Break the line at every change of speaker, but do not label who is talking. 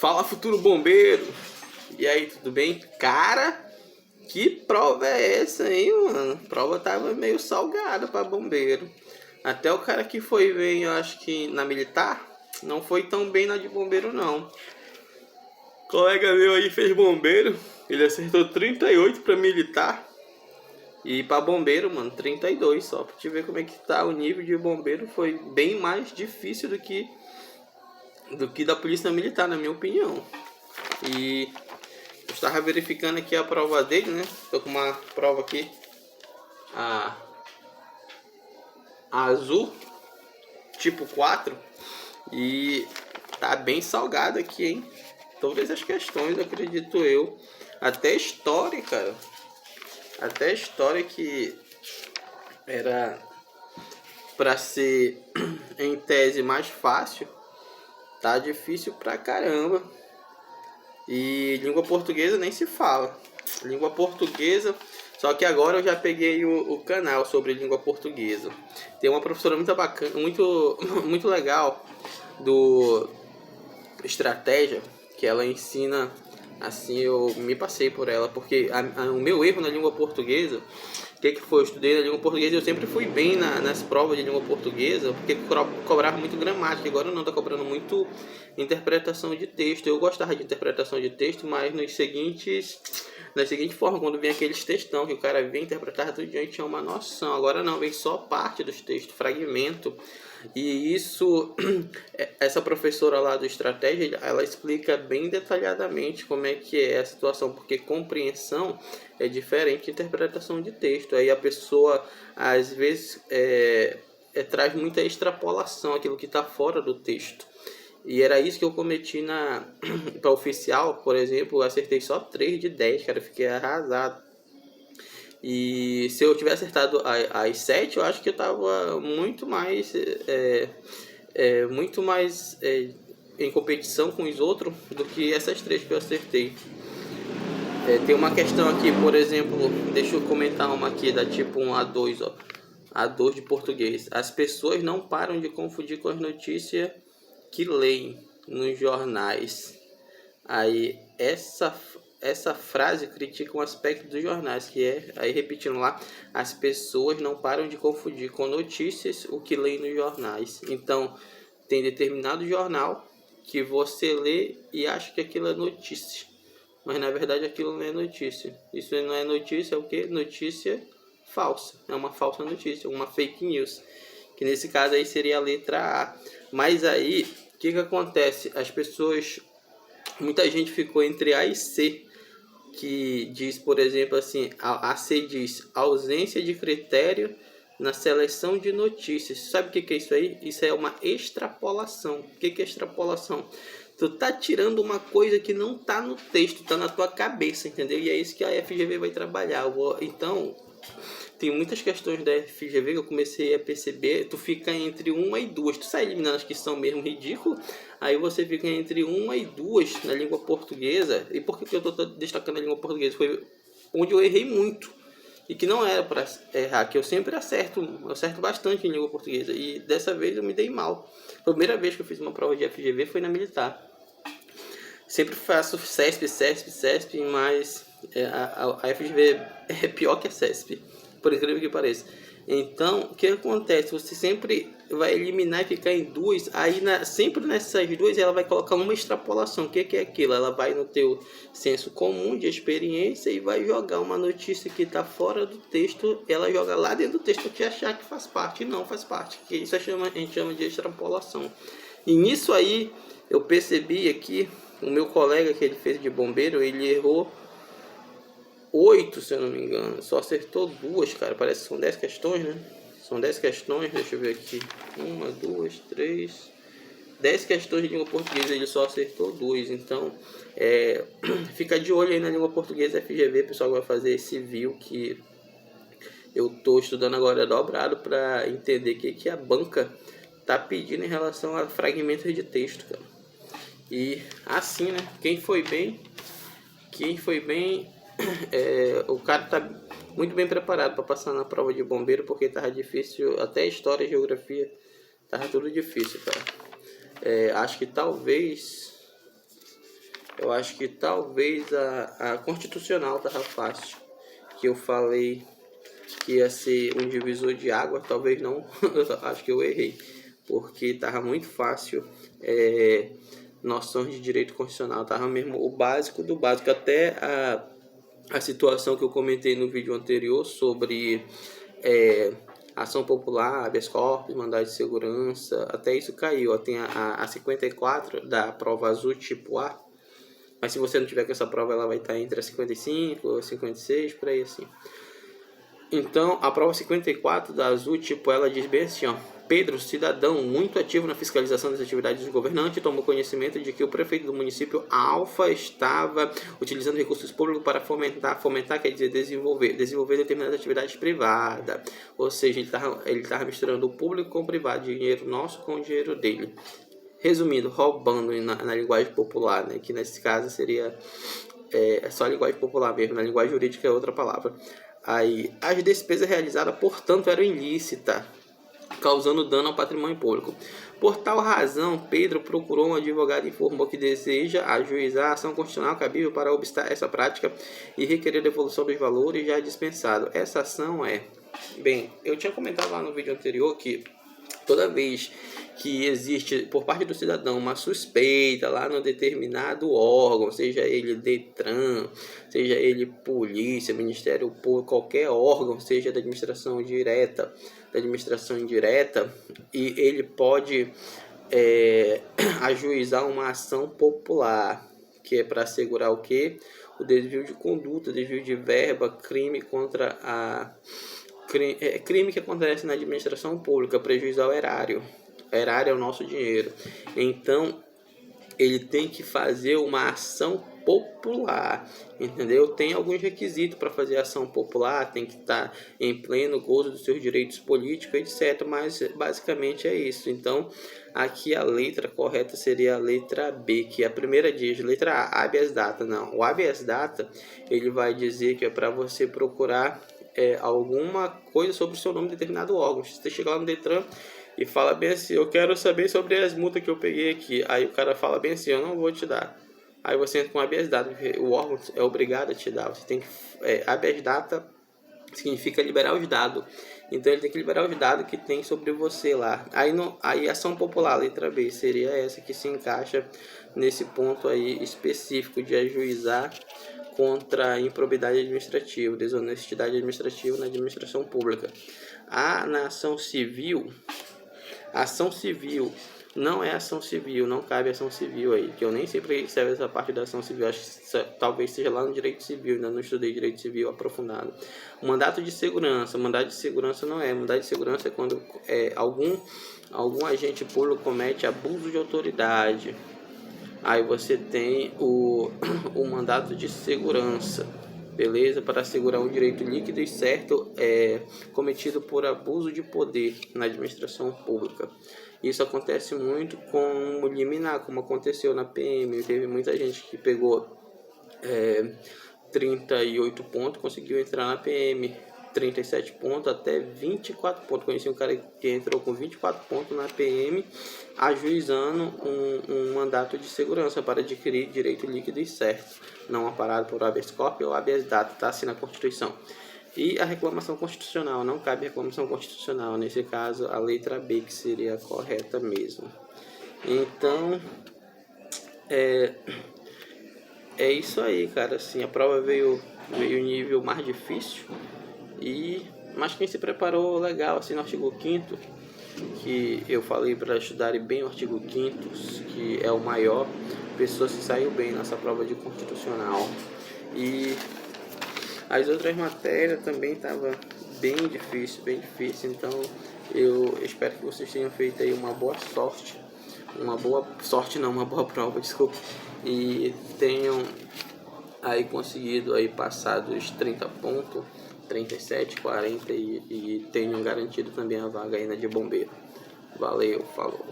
Fala, futuro bombeiro! E aí, tudo bem? Cara, que prova é essa, hein, mano? A prova tava meio salgada pra bombeiro. Até o cara que foi bem, eu acho que na militar, não foi tão bem na de bombeiro, não. O colega meu aí fez bombeiro, ele acertou 38 pra militar. E pra bombeiro, mano, 32 só. Pra te ver como é que tá o nível de bombeiro, foi bem mais difícil do que da polícia militar, na minha opinião. E eu estava verificando aqui a prova dele, né? Tô com uma prova aqui, a azul, tipo 4. E tá bem salgado aqui, hein? Todas as questões, acredito eu. Até história, cara. Até história que era pra ser em tese mais fácil, tá difícil pra caramba. E língua portuguesa nem se fala. Língua portuguesa, só que agora eu já peguei o canal sobre língua portuguesa. Tem uma professora muito bacana, muito legal, do Estratégia, que ela ensina assim. Eu me passei por ela, porque o meu erro na língua portuguesa, o que foi? Eu estudei na língua portuguesa e eu sempre fui bem nas provas de língua portuguesa, porque cobrava muito gramática. Agora não, tá cobrando muito interpretação de texto. Eu gostava de interpretação de texto, mas na seguinte forma, quando vem aqueles textão que o cara vem interpretar tudo, a gente tinha uma noção. Agora não, vem só parte dos textos, fragmento. E isso, essa professora lá do Estratégia, ela explica bem detalhadamente como é que é a situação, porque compreensão é diferente de interpretação de texto. Aí a pessoa, às vezes, traz muita extrapolação, aquilo que está fora do texto. E era isso que eu cometi para oficial, por exemplo. Eu acertei só 3 de 10, cara, fiquei arrasado. E se eu tivesse acertado as 7, eu acho que eu tava muito mais em competição com os outros do que essas 3 que eu acertei. Tem uma questão aqui, por exemplo, deixa eu comentar uma aqui da tipo 1 a 2, ó. A2 de português. As pessoas não param de confundir com as notícias que leem nos jornais. Aí essa frase critica um aspecto dos jornais, que é, aí repetindo lá, as pessoas não param de confundir com notícias o que leem nos jornais. Então, tem determinado jornal que você lê e acha que aquilo é notícia, mas na verdade aquilo não é notícia. Isso não é notícia, é o que? Notícia falsa. É uma falsa notícia, uma fake news, que nesse caso aí seria a letra A. Mas aí, o que acontece? As pessoas, muita gente ficou entre A e C, que diz, por exemplo, assim, a C diz ausência de critério na seleção de notícias. Sabe o que é isso aí? Isso é uma extrapolação. O que é extrapolação? Tu tá tirando uma coisa que não tá no texto, tá na tua cabeça, entendeu? E é isso que a FGV vai trabalhar. Então, tem muitas questões da FGV que eu comecei a perceber. Tu fica entre 1 e 2. Tu sai eliminando as que são mesmo ridículas. Aí você fica entre 1 e 2 na língua portuguesa. E por que eu estou destacando a língua portuguesa? Foi onde eu errei muito. E que não era para errar. Que eu sempre acerto bastante em língua portuguesa. E dessa vez eu me dei mal. A primeira vez que eu fiz uma prova de FGV foi na militar. Sempre faço CESP, mas a FGV é pior que a CESP, por incrível que pareça. Então, o que acontece? Você sempre vai eliminar e ficar em 2. Aí, sempre nessas 2, ela vai colocar uma extrapolação. O que é aquilo? Ela vai no teu senso comum de experiência e vai jogar uma notícia que está fora do texto. Ela joga lá dentro do texto para te achar que faz parte. E não faz parte. Que isso a gente chama de extrapolação. E nisso aí, eu percebi aqui, o meu colega que ele fez de bombeiro, ele errou 8, se eu não me engano. Só acertou 2, cara. Parece que são 10 questões, né? São 10 questões, deixa eu ver aqui. 1, 2, 3... 10 questões de língua portuguesa, ele só acertou 2. Então, fica de olho aí na língua portuguesa FGV, pessoal, que vai fazer esse civil, que eu tô estudando agora dobrado para entender o que a banca tá pedindo em relação a fragmentos de texto, cara. E assim, né? Quem foi bem, o cara tá muito bem preparado para passar na prova de bombeiro, porque tava difícil, até história e geografia tava tudo difícil, cara. Acho que talvez Eu acho que talvez a constitucional tava fácil, que eu falei que ia ser um divisor de água, talvez não, eu acho que eu errei, porque tava muito fácil, noções de direito constitucional, tava mesmo o básico do básico, até a situação que eu comentei no vídeo anterior sobre ação popular, habeas corpus, mandado de segurança, até isso caiu. Tem a 54 da prova azul tipo A, mas se você não tiver com essa prova, ela vai estar entre a 55 e 56, por aí assim. Então, a prova 54 da Azul, tipo, ela diz bem assim, ó: Pedro, cidadão muito ativo na fiscalização das atividades do governante, tomou conhecimento de que o prefeito do município Alfa estava utilizando recursos públicos para fomentar quer dizer desenvolver determinadas atividades privadas. Ou seja, ele estava misturando o público com o privado, dinheiro nosso com o dinheiro dele. Resumindo, roubando na linguagem popular, né? Que nesse caso seria só a linguagem popular mesmo, na linguagem jurídica é outra palavra. Aí, as despesas realizadas, portanto, eram ilícitas, causando dano ao patrimônio público. Por tal razão, Pedro procurou um advogado e informou que deseja ajuizar a ação constitucional cabível para obstar essa prática e requerer a devolução dos valores já dispensados. Essa ação Bem, eu tinha comentado lá no vídeo anterior que toda vez que existe por parte do cidadão uma suspeita lá no determinado órgão, seja ele Detran, seja ele polícia, Ministério Público, qualquer órgão, seja da administração direta, da administração indireta, e ele pode ajuizar uma ação popular, que é para assegurar o quê? O desvio de conduta, desvio de verba, crime contra crime que acontece na administração pública, prejuízo ao erário. O erário é o nosso dinheiro. Então, ele tem que fazer uma ação popular, entendeu? Tem alguns requisitos para fazer ação popular, tem que estar em pleno gozo dos seus direitos políticos, etc. Mas basicamente é isso. Então, aqui a letra correta seria a letra B, que a primeira diz, letra A, habeas data. Não, o habeas data, ele vai dizer que é para você procurar alguma coisa sobre o seu nome de determinado órgão. Se você chegar lá no Detran e fala bem assim: eu quero saber sobre as multas que eu peguei aqui, aí o cara fala bem assim: eu não vou te dar. Aí você entra com habeas data, porque o órgão é obrigado a te dar. Você tem que habeas data significa liberar os dados. Então ele tem que liberar os dados que tem sobre você lá. Aí ação popular, letra B, seria essa que se encaixa nesse ponto aí específico de ajuizar contra a improbidade administrativa, desonestidade administrativa na administração pública. Na ação civil não é ação civil, não cabe ação civil aí, que eu nem sei para que serve essa parte da ação civil, acho que talvez seja lá no direito civil, ainda não estudei direito civil aprofundado. O mandato de segurança não é, mandato de segurança é quando algum agente público comete abuso de autoridade. Aí você tem o mandato de segurança, beleza? Para assegurar um direito líquido e certo cometido por abuso de poder na administração pública. Isso acontece muito com liminar, como aconteceu na PM. Teve muita gente que pegou 38 pontos, conseguiu entrar na PM. 37 pontos até 24 pontos. Conheci um cara que entrou com 24 pontos na PM, ajuizando um mandato de segurança para adquirir direito líquido e certo, não amparado por habeas corpus ou habeas data, está assim na Constituição. E a reclamação constitucional, não cabe reclamação constitucional, nesse caso a letra B que seria a correta mesmo. Então, é isso aí, cara. Assim, a prova veio nível mais difícil, mas quem se preparou legal assim no artigo 5º, que eu falei para estudarem bem o artigo 5º, que é o maior, pessoa se saiu bem nessa prova de constitucional. E as outras matérias também estavam bem difícil, então eu espero que vocês tenham feito aí uma boa prova, desculpa, e tenham aí conseguido aí passar dos 30 pontos, 37, 40 e tenham garantido também a vaga aí na de bombeiro. Valeu, falou.